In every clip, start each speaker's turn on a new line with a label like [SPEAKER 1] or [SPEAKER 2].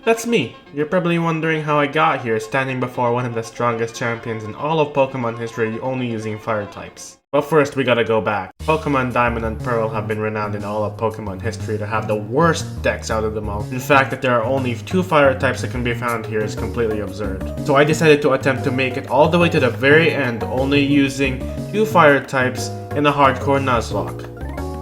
[SPEAKER 1] That's me. You're probably wondering how I got here standing before one of the strongest champions in all of Pokemon history only using fire types. But first we gotta go back. Pokemon Diamond and Pearl have been renowned in all of Pokemon history to have the worst decks out of them all. In fact, that there are only 2 fire types that can be found here is completely absurd. So I decided to attempt to make it all the way to the very end only using 2 fire types in a hardcore nuzlocke.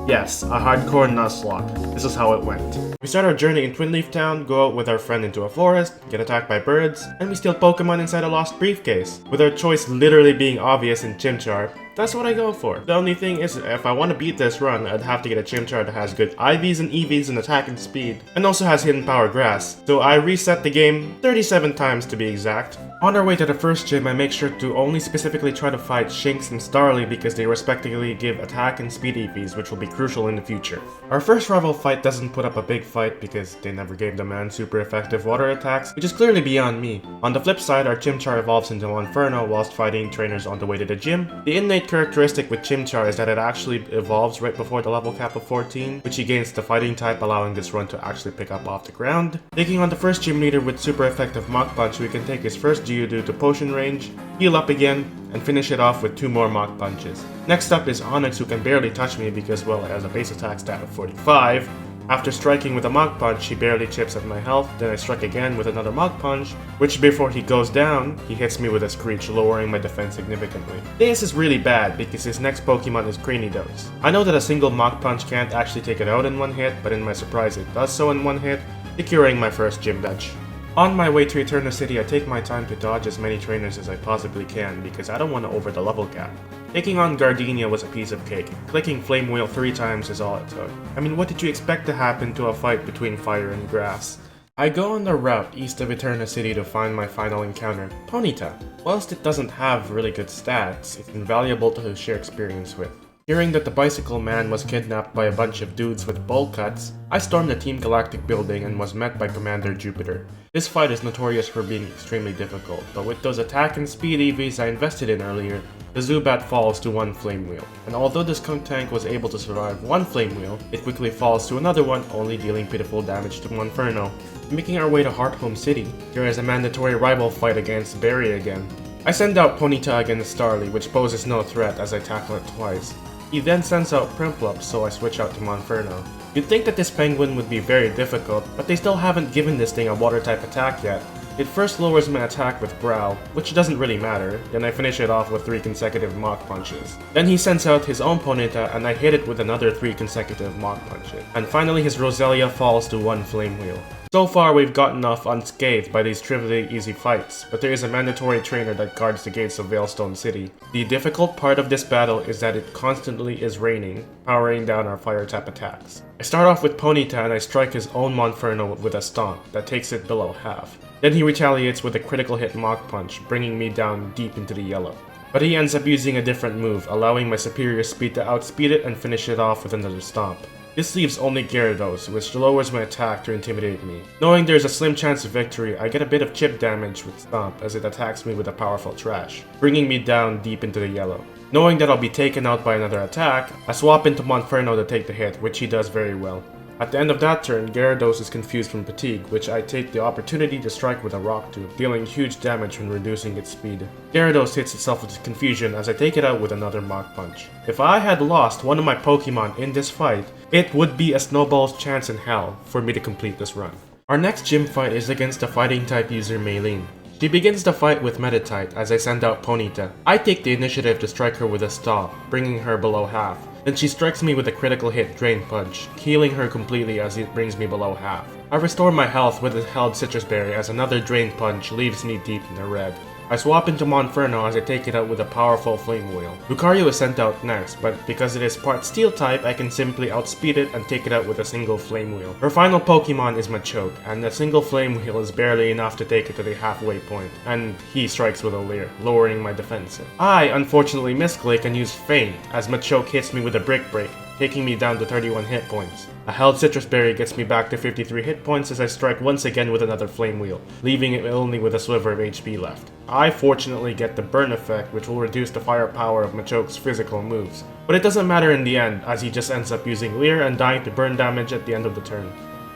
[SPEAKER 1] Yes, a hardcore nuzlocke. This is how it went. We start our journey in Twin Leaf Town, go out with our friend into a forest, get attacked by birds, and we steal Pokemon inside a lost briefcase. With our choice literally being obvious in Chimchar, that's what I go for. The only thing is, if I want to beat this run, I'd have to get a Chimchar that has good IVs and EVs in attack and speed, and also has hidden power grass. So I reset the game 37 times to be exact. On our way to the first gym, I make sure to only specifically try to fight Shinx and Starly because they respectively give attack and speed EVs, which will be crucial in the future. Our first rival fight doesn't put up a big fight because they never gave the man super effective water attacks, which is clearly beyond me. On the flip side, our Chimchar evolves into Inferno whilst fighting trainers on the way to the gym. The innate characteristic with Chimchar is that it actually evolves right before the level cap of 14, which he gains the fighting type, allowing this run to actually pick up off the ground. Taking on the first gym leader with super effective Mach Punch, we can take his first Geodude to potion range, heal up again, and finish it off with 2 more Mach Punches. Next up is Onyx, who can barely touch me because, well, it has a base attack stat of 45. After striking with a Mach Punch, he barely chips at my health, then I strike again with another Mach Punch, which before he goes down, he hits me with a Screech, lowering my defense significantly. This is really bad because his next Pokemon is Cranidos. I know that a single Mach Punch can't actually take it out in one hit, but in my surprise it does so in one hit, securing my first gym dodge. On my way to Eterna City, I take my time to dodge as many trainers as I possibly can because I don't want to over the level cap. Taking on Gardenia was a piece of cake. Clicking Flame Wheel 3 times is all it took. I mean, what did you expect to happen to a fight between fire and grass? I go on the route east of Eterna City to find my final encounter, Ponyta. Whilst it doesn't have really good stats, it's invaluable to share experience with. Hearing that the bicycle man was kidnapped by a bunch of dudes with bowl cuts, I stormed the Team Galactic building and was met by Commander Jupiter. This fight is notorious for being extremely difficult, but with those attack and speed EVs I invested in earlier, the Zubat falls to 1 Flame Wheel. And although this Skunk Tank was able to survive 1 Flame Wheel, it quickly falls to another one, only dealing pitiful damage to Inferno. Making our way to Hearthome City, there is a mandatory rival fight against Barry again. I send out Ponyta against Starly, which poses no threat as I tackle it twice. He then sends out Prinplup, so I switch out to Monferno. You'd think that this penguin would be very difficult, but they still haven't given this thing a water type attack yet. It first lowers my attack with Growl, which doesn't really matter, then I finish it off with 3 consecutive Mach Punches. Then he sends out his own Ponyta and I hit it with another 3 consecutive Mach Punches. And finally his Roselia falls to 1 Flame Wheel. So far we've gotten off unscathed by these trivially easy fights, but there is a mandatory trainer that guards the gates of Veilstone City. The difficult part of this battle is that it constantly is raining, powering down our fire type attacks. I start off with Ponyta and I strike his own Monferno with a stomp that takes it below half. Then he retaliates with a critical hit Mach Punch, bringing me down deep into the yellow. But he ends up using a different move, allowing my superior speed to outspeed it and finish it off with another stomp. This leaves only Gyarados, which lowers my attack to intimidate me. Knowing there's a slim chance of victory, I get a bit of chip damage with Stomp as it attacks me with a powerful Trash, bringing me down deep into the yellow. Knowing that I'll be taken out by another attack, I swap into Monferno to take the hit, which he does very well. At the end of that turn, Gyarados is confused from fatigue, which I take the opportunity to strike with a Rock Tube, dealing huge damage when reducing its speed. Gyarados hits itself with confusion as I take it out with another Mach Punch. If I had lost one of my Pokemon in this fight, it would be a snowball's chance in hell for me to complete this run. Our next gym fight is against the fighting type user Maylene. She begins the fight with Meditite as I send out Ponyta. I take the initiative to strike her with a Stomp, bringing her below half. Then she strikes me with a critical hit Drain Punch, healing her completely as it brings me below half. I restore my health with a held Citrus Berry as another Drain Punch leaves me deep in the red. I swap into Monferno as I take it out with a powerful Flame Wheel. Lucario is sent out next, but because it is part Steel type, I can simply outspeed it and take it out with a single Flame Wheel. Her final Pokemon is Machoke, and a single Flame Wheel is barely enough to take it to the halfway point, and he strikes with a Leer, lowering my defense. I unfortunately misclick and use Feint, as Machoke hits me with a Brick Break, taking me down to 31 hit points. A held Citrus Berry gets me back to 53 hit points as I strike once again with another Flame Wheel, leaving it only with a sliver of HP left. I fortunately get the Burn effect, which will reduce the firepower of Machoke's physical moves. But it doesn't matter in the end, as he just ends up using Leer and dying to burn damage at the end of the turn.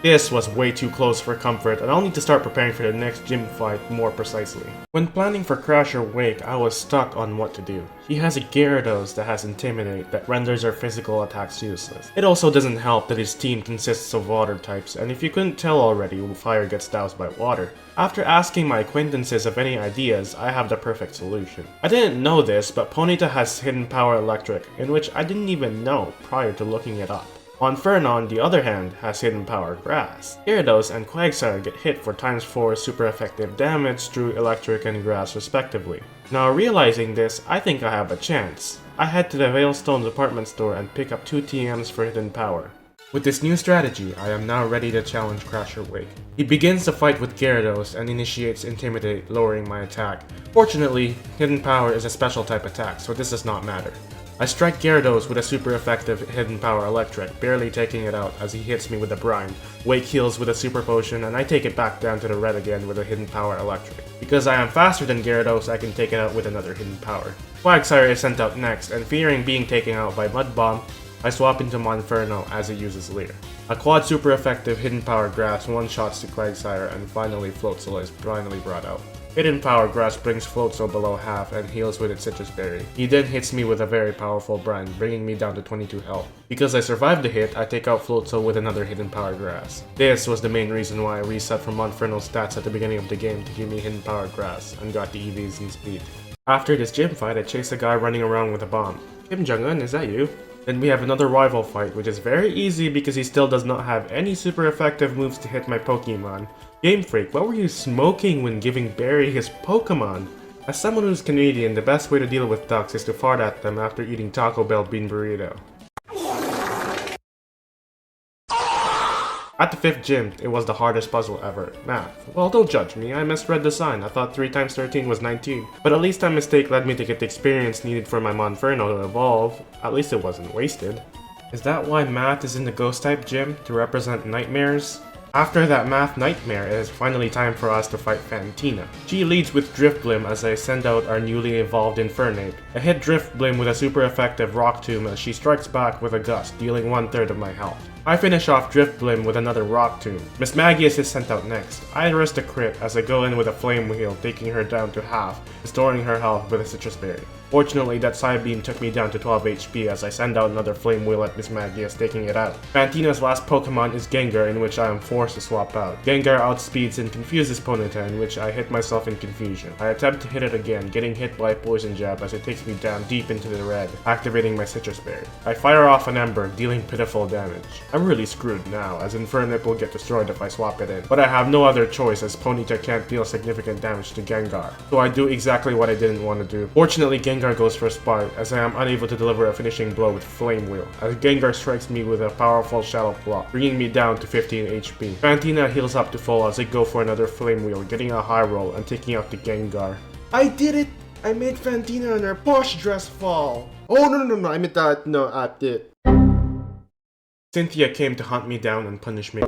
[SPEAKER 1] This was way too close for comfort, and I'll need to start preparing for the next gym fight more precisely. When planning for Crasher Wake, I was stuck on what to do. He has a Gyarados that has Intimidate that renders our physical attacks useless. It also doesn't help that his team consists of water types, and if you couldn't tell already, fire gets doused by water. After asking my acquaintances of any ideas, I have the perfect solution. I didn't know this, but Ponyta has Hidden Power Electric, in which I didn't even know prior to looking it up. Monferno, on the other hand, has Hidden Power Grass. Gyarados and Quagsire get hit for ×4 super effective damage through Electric and Grass respectively. Now realizing this, I think I have a chance. I head to the Veilstone department store and pick up 2 TMs for Hidden Power. With this new strategy, I am now ready to challenge Crasher Wake. He begins the fight with Gyarados and initiates Intimidate, lowering my attack. Fortunately, Hidden Power is a special type attack, so this does not matter. I strike Gyarados with a super effective Hidden Power Electric, barely taking it out as he hits me with a Brine. Wake heals with a Super Potion, and I take it back down to the red again with a Hidden Power Electric. Because I am faster than Gyarados, I can take it out with another Hidden Power. Quagsire is sent out next, and fearing being taken out by Mud Bomb, I swap into Monferno as it uses Leer. A quad super effective Hidden Power Grass one-shots to Quagsire, and finally Floatzel is finally brought out. Hidden Power Grass brings Floatzel below half and heals with its Citrus Berry. He then hits me with a very powerful Brine, bringing me down to 22 health. Because I survived the hit, I take out Floatzel with another Hidden Power Grass. This was the main reason why I reset from Monferno's stats at the beginning of the game to give me Hidden Power Grass, and got the EVs and speed. After this gym fight, I chase a guy running around with a bomb. Kim Jong-un, is that you? Then we have another rival fight, which is very easy because he still does not have any super effective moves to hit my Pokemon. Game Freak, what were you smoking when giving Barry his Pokemon? As someone who's Canadian, the best way to deal with ducks is to fart at them after eating Taco Bell bean burrito. At the 5th gym, it was the hardest puzzle ever, math. Well, don't judge me, I misread the sign, I thought 3 times 13 was 19. But at least that mistake led me to get the experience needed for my Monferno to evolve. At least it wasn't wasted. Is that why math is in the ghost type gym? To represent nightmares? After that math nightmare, it is finally time for us to fight Fantina. She leads with Drifblim as I send out our newly evolved Infernape. I hit Drifblim with a super effective Rock Tomb as she strikes back with a Gust, dealing 1/3 of my health. I finish off Drifblim with another Rock Tomb. Miss Magius is sent out next. I risk a crit as I go in with a Flame Wheel, taking her down to half, restoring her health with a Citrus Berry. Fortunately, that Side Beam took me down to 12 HP as I send out another Flame Wheel at Miss Magius, taking it out. Fantina's last Pokemon is Gengar, in which I am forced to swap out. Gengar outspeeds and confuses Ponyta, in which I hit myself in confusion. I attempt to hit it again, getting hit by a Poison Jab as it takes me down deep into the red, activating my Citrus Berry. I fire off an Ember, dealing pitiful damage. I'm really screwed now, as Infernape will get destroyed if I swap it in. But I have no other choice as Ponyta can't deal significant damage to Gengar. So I do exactly what I didn't want to do. Fortunately, Gengar goes for a Spark, as I am unable to deliver a finishing blow with Flame Wheel, as Gengar strikes me with a powerful Shadow Claw, bringing me down to 15 HP. Fantina heals up to full as I go for another Flame Wheel, getting a high roll and taking out the Gengar. I did it! I made Fantina and her posh dress fall! Oh no, I meant that, no, I did. Cynthia came to hunt me down and punish me.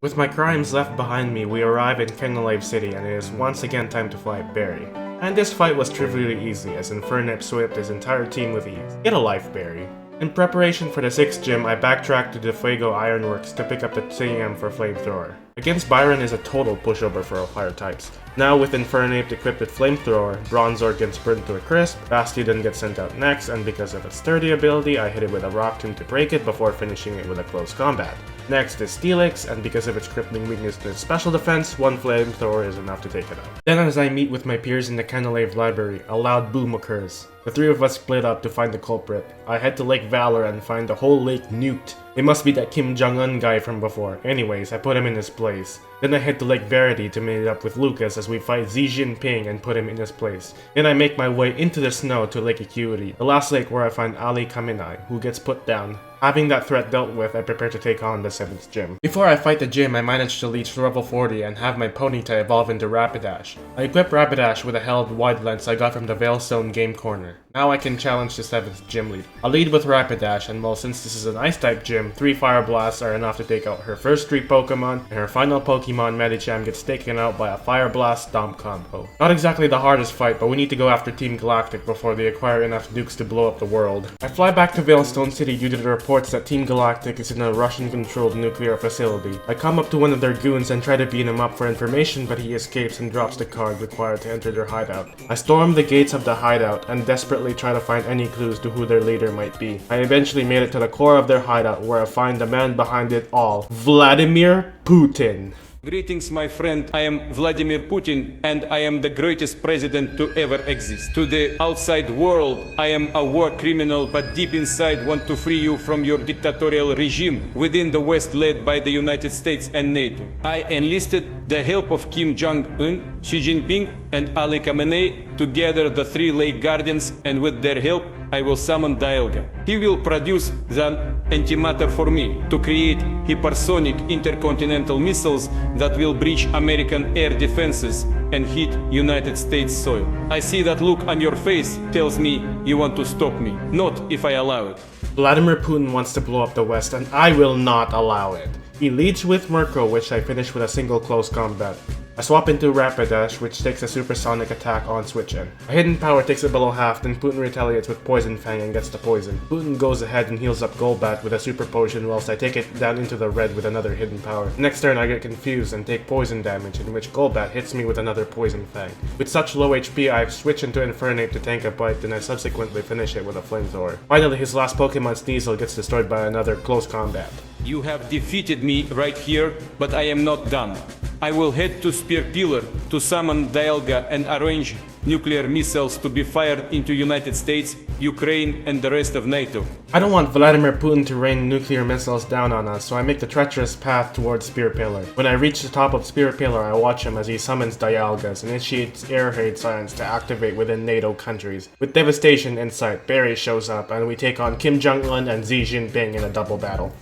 [SPEAKER 1] With my crimes left behind me, we arrive in Candice City and it is once again time to fight Barry. And this fight was trivially easy as Infernape swept his entire team with ease. Get a life, Barry. In preparation for the 6th gym, I backtracked to the Fuego Ironworks to pick up the TM for Flamethrower. Against Byron is a total pushover for all fire types. Now with Infernape equipped with Flamethrower, Bronzor gets burnt to a crisp, Bastiodon gets sent out next, and because of its sturdy ability, I hit it with a Rock Tomb to break it before finishing it with a close combat. Next is Steelix, and because of its crippling weakness to its special defense, one Flamethrower is enough to take it out. Then as I meet with my peers in the Candice library, a loud boom occurs. The 3 of us split up to find the culprit. I head to Lake Valor and find the whole lake nuked. It must be that Kim Jong-un guy from before. Anyways, I put him in his place. Then I head to Lake Verity to meet up with Lucas as we fight Xi Jinping and put him in his place. Then I make my way into the snow to Lake Acuity, the last lake where I find Ali Khamenei, who gets put down. Having that threat dealt with, I prepare to take on the 7th gym. Before I fight the gym, I manage to reach level 40 and have my Ponyta evolve into Rapidash. I equip Rapidash with a held wide lens I got from the Veilstone Game Corner. Now I can challenge the 7th gym lead. I'll lead with Rapidash, and well, since this is an Ice-type gym, 3 Fire Blasts are enough to take out her first 3 Pokemon, and her final Pokemon, Medicham, gets taken out by a Fire Blast Stomp combo. Not exactly the hardest fight, but we need to go after Team Galactic before they acquire enough Dukes to blow up the world. I fly back to Veilstone City due to the reports that Team Galactic is in a Russian-controlled nuclear facility. I come up to one of their goons and try to beat him up for information, but he escapes and drops the card required to enter their hideout. I storm the gates of the hideout and desperately try to find any clues to who their leader might be. I eventually made it to the core of their hideout, where I find the man behind it all, Vladimir Putin.
[SPEAKER 2] Greetings, my friend. I am Vladimir Putin, and I am the greatest president to ever exist. To the outside world, I am a war criminal, but deep inside want to free you from your dictatorial regime within the West led by the United States and NATO. I enlisted the help of Kim Jong-un, Xi Jinping, and Ali Khamenei to gather the 3 Lake Guardians, and with their help, I will summon Dialga. He will produce the antimatter for me to create hypersonic intercontinental missiles that will breach American air defenses and hit United States soil. I see that look on your face tells me you want to stop me. Not if I allow it.
[SPEAKER 1] Vladimir Putin wants to blow up the West, and I will not allow it. He leads with Murkrow, which I finish with a single close combat. I swap into Rapidash, which takes a supersonic attack on switch in. A hidden power takes it below half, then Putin retaliates with Poison Fang and gets the poison. Putin goes ahead and heals up Golbat with a super potion, whilst I take it down into the red with another hidden power. Next turn I get confused and take poison damage, in which Golbat hits me with another Poison Fang. With such low HP, I switch into Infernape to tank a bite, then I subsequently finish it with a Flamethrower. Finally, his last Pokemon Sneasel gets destroyed by another close combat.
[SPEAKER 2] You have defeated me right here, but I am not done. I will head to Spear Pillar to summon Dialga and arrange nuclear missiles to be fired into United States, Ukraine, and the rest of NATO.
[SPEAKER 1] I don't want Vladimir Putin to rain nuclear missiles down on us, so I make the treacherous path towards Spear Pillar. When I reach the top of Spear Pillar, I watch him as he summons Dialgas and initiates air raid sirens to activate within NATO countries. With devastation in sight, Barry shows up and we take on Kim Jong-un and Xi Jinping in a double battle.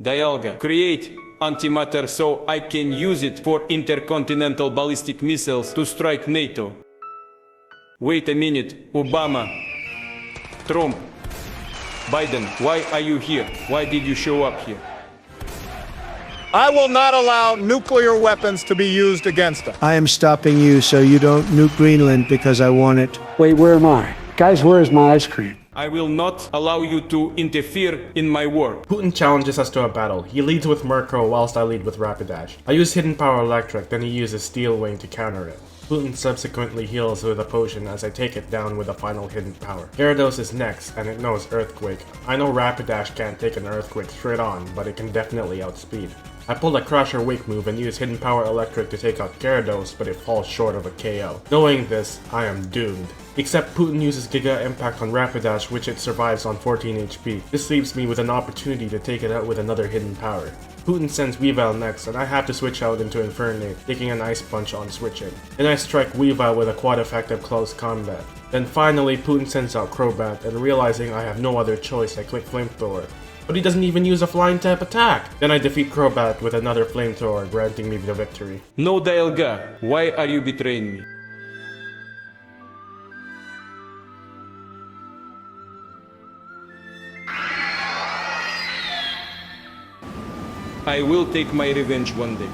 [SPEAKER 2] Dialga, create antimatter so I can use it for intercontinental ballistic missiles to strike NATO. Wait a minute, Obama, Trump, Biden, why are you here? Why did you show up here?
[SPEAKER 3] I will not allow nuclear weapons to be used against us.
[SPEAKER 4] I am stopping you so you don't nuke Greenland because I want it.
[SPEAKER 5] Wait, where am I? Guys, where is my ice cream?
[SPEAKER 2] I will not allow you to interfere in my war.
[SPEAKER 1] Putin challenges us to a battle. He leads with Murkrow whilst I lead with Rapidash. I use Hidden Power Electric, then he uses Steel Wing to counter it. Putin subsequently heals with a potion as I take it down with a final hidden power. Gyarados is next, and it knows Earthquake. I know Rapidash can't take an Earthquake straight on, but it can definitely outspeed. I pull a Crusher Wake move and use Hidden Power Electric to take out Gyarados, but it falls short of a KO. Knowing this, I am doomed. Except Putin uses Giga Impact on Rapidash, which it survives on 14 HP. This leaves me with an opportunity to take it out with another hidden power. Putin sends Weavile next, and I have to switch out into Infernape, taking an Ice Punch on switching. Then I strike Weavile with a quad effective close combat. Then finally Putin sends out Crobat, and realizing I have no other choice, I click Flamethrower. But he doesn't even use a flying type attack! Then I defeat Crobat with another Flamethrower, granting me the victory.
[SPEAKER 2] No, Dialga, why are you betraying me? I will take my revenge one day.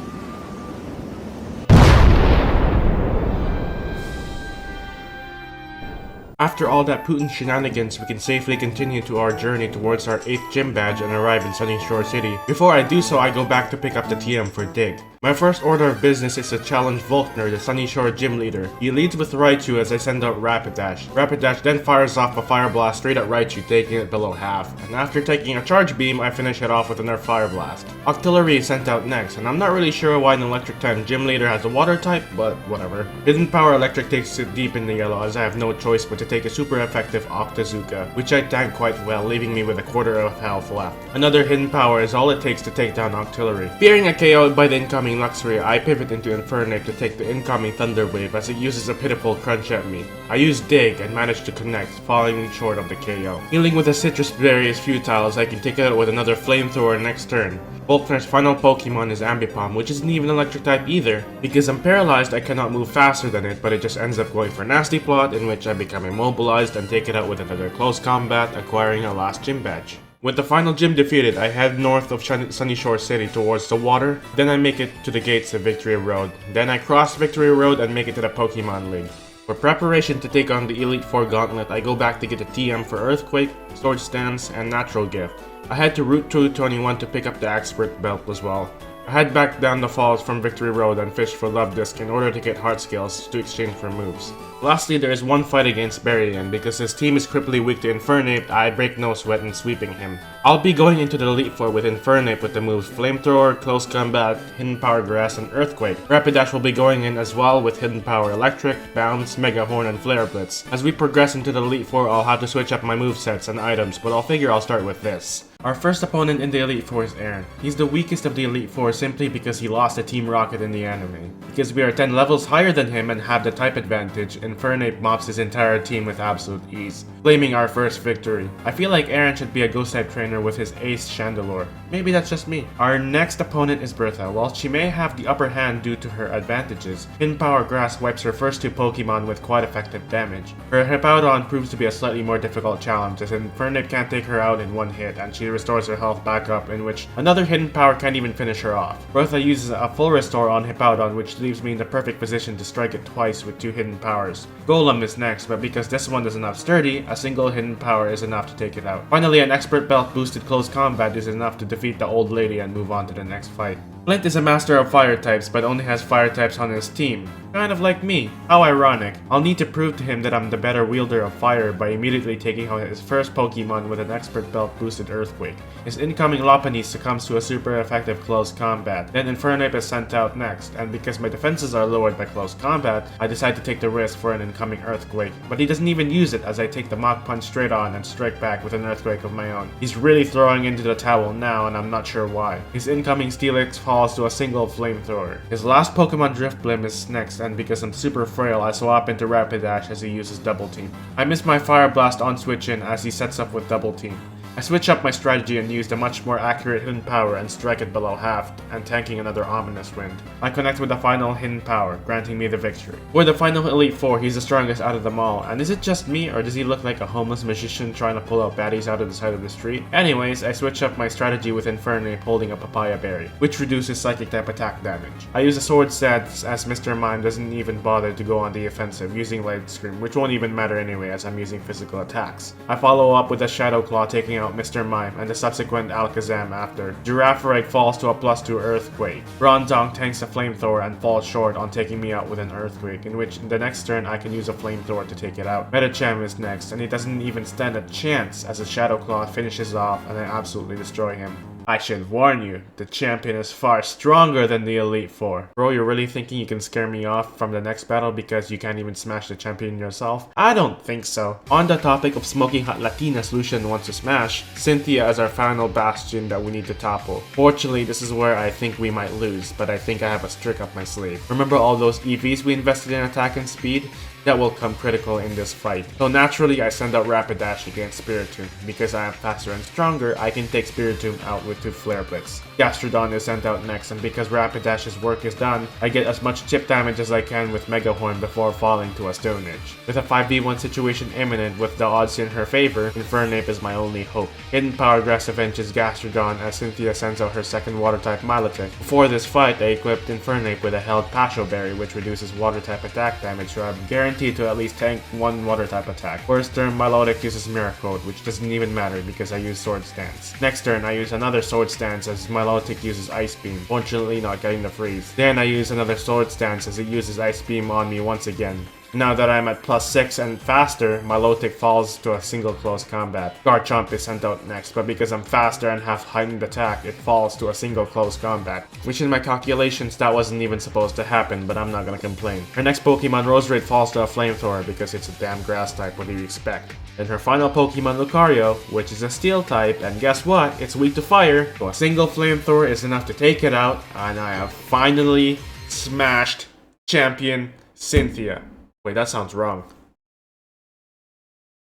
[SPEAKER 1] After all that Putin shenanigans, we can safely continue to our journey towards our 8th gym badge and arrive in Sunny Shore City. Before I do so, I go back to pick up the TM for Dig. My first order of business is to challenge Volkner, the Sunny Shore gym leader. He leads with Raichu as I send out Rapidash. Rapidash then fires off a Fire Blast straight at Raichu, taking it below half. And after taking a Charge Beam, I finish it off with another Fire Blast. Octillery is sent out next, and I'm not really sure why an Electric type gym leader has a Water type, but whatever. Hidden Power Electric takes it deep in the yellow as I have no choice but to take a super effective Octazooka, which I tank quite well, leaving me with a quarter of health left. Another Hidden Power is all it takes to take down Octillery. Fearing a KO by the incoming feeling luxury, I pivot into Infernape to take the incoming Thunder Wave as it uses a pitiful crunch at me. I use Dig and manage to connect, falling short of the KO. Healing with a Citrus Berry is futile as I can take it out with another Flamethrower next turn. Volkner's final Pokemon is Ambipom, which isn't even electric type either. Because I'm paralyzed, I cannot move faster than it, but it just ends up going for Nasty Plot, in which I become immobilized and take it out with another close combat, acquiring a last gym badge. With the final gym defeated, I head north of Sunny Shore City towards the water, then I make it to the gates of Victory Road. Then I cross Victory Road and make it to the Pokemon League. For preparation to take on the Elite Four Gauntlet, I go back to get a TM for Earthquake, Sword Stance, and Natural Gift. I head to Route 221 to pick up the Expert Belt as well. I head back down the falls from Victory Road and fish for Love Disc in order to get Heart Scales to exchange for moves. Lastly, there is one fight against Barry, and because his team is cripply weak to Infernape, I break no sweat in sweeping him. I'll be going into the Elite Four with Infernape with the moves Flamethrower, Close Combat, Hidden Power Grass, and Earthquake. Rapidash will be going in as well with Hidden Power Electric, Bounce, Mega Horn, and Flare Blitz. As we progress into the Elite Four, I'll have to switch up my movesets and items, but I'll figure I'll start with this. Our first opponent in the Elite Four is Aaron. He's the weakest of the Elite Four simply because he lost to Team Rocket in the anime. Because we are 10 levels higher than him and have the type advantage, Infernape mops his entire team with absolute ease, claiming our first victory. I feel like Aaron should be a Ghost type trainer with his ace Chandelure. Maybe that's just me. Our next opponent is Bertha. While she may have the upper hand due to her advantages, Hidden Power Grass wipes her first two Pokemon with quite effective damage. Her Hippowdon proves to be a slightly more difficult challenge as Infernape can't take her out in one hit and she restores her health back up, in which another Hidden Power can't even finish her off. Bertha uses a full restore on Hippowdon, which leaves me in the perfect position to strike it twice with two Hidden Powers. Golem is next, but because this one doesn't have Sturdy, a single Hidden Power is enough to take it out. Finally, an Expert Belt boosted Close Combat is enough to defeat the old lady and move on to the next fight. Flint is a master of fire types, but only has fire types on his team. Kind of like me. How ironic. I'll need to prove to him that I'm the better wielder of fire by immediately taking out his first Pokemon with an Expert Belt boosted Earthquake. His incoming Lopunny succumbs to a super effective close combat. Then Infernape is sent out next, and because my defenses are lowered by close combat, I decide to take the risk for an incoming Earthquake. But he doesn't even use it as I take the Mach Punch straight on and strike back with an Earthquake of my own. He's really throwing into the towel now, and I'm not sure why. His incoming Steelix falls to a single Flamethrower. His last Pokemon Drifblim is next, and because I'm super frail, I swap into Rapidash as he uses Double Team. I miss my Fire Blast on switch in as he sets up with Double Team. I switch up my strategy and use a much more accurate Hidden Power and strike it below half, and tanking another Ominous Wind. I connect with the final Hidden Power, granting me the victory. For the final Elite Four, he's the strongest out of them all, and is it just me, or does he look like a homeless magician trying to pull out baddies out of the side of the street? Anyways, I switch up my strategy with Infernape holding a Papaya Berry, which reduces Psychic type attack damage. I use a Sword Stance as Mr. Mime doesn't even bother to go on the offensive, using Light Scream, which won't even matter anyway as I'm using physical attacks. I follow up with a Shadow Claw taking out Mr. Mime and the subsequent Alakazam after. Girafarite falls to a +2 Earthquake. Bronzong tanks a Flamethrower and falls short on taking me out with an Earthquake, in which in the next turn I can use a Flamethrower to take it out. Metacham is next, and he doesn't even stand a chance as a Shadow Claw finishes off and I absolutely destroy him. I should warn you, the champion is far stronger than the Elite Four. Bro, you're really thinking you can scare me off from the next battle because you can't even smash the champion yourself? I don't think so. On the topic of smoking hot Latinas Lucian wants to smash, Cynthia is our final bastion that we need to topple. Fortunately, this is where I think we might lose, but I think I have a trick up my sleeve. Remember all those EVs we invested in attack and speed? That will come critical in this fight. So naturally, I send out Rapidash against Spiritomb. Because I am faster and stronger, I can take Spiritomb out with 2 Flare Blitz. Gastrodon is sent out next, and because Rapidash's work is done, I get as much chip damage as I can with Mega Horn before falling to a Stone Edge. With a 5v1 situation imminent with the odds in her favor, Infernape is my only hope. Hidden Power Grass avenges Gastrodon as Cynthia sends out her second Water-type Milotic. Before this fight, I equipped Infernape with a held Pasho Berry, which reduces Water-type attack damage, so I'm guaranteed to at least tank one Water-type attack. First turn, Milotic uses Miracle, which doesn't even matter because I use Sword Stance. Next turn, I use another Sword Stance as Milotic uses Ice Beam, fortunately not getting the freeze. Then I use another Sword Stance as it uses Ice Beam on me once again. Now that I'm at +6 and faster, my low tick falls to a single close combat. Garchomp is sent out next, but because I'm faster and have heightened attack, it falls to a single close combat. Which in my calculations that wasn't even supposed to happen, but I'm not gonna complain. Her next Pokemon, Roserade, falls to a Flamethrower because it's a damn grass type, what do you expect? Then her final Pokemon, Lucario, which is a Steel type, and guess what? It's weak to fire, so a single Flamethrower is enough to take it out, and I have finally smashed Champion Cynthia. Wait, that sounds wrong.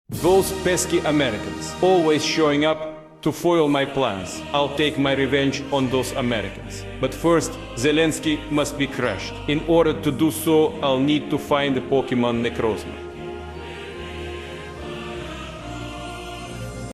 [SPEAKER 2] Those pesky Americans, always showing up to foil my plans. I'll take my revenge on those Americans. But first, Zelensky must be crushed. In order to do so, I'll need to find the Pokemon Necrozma.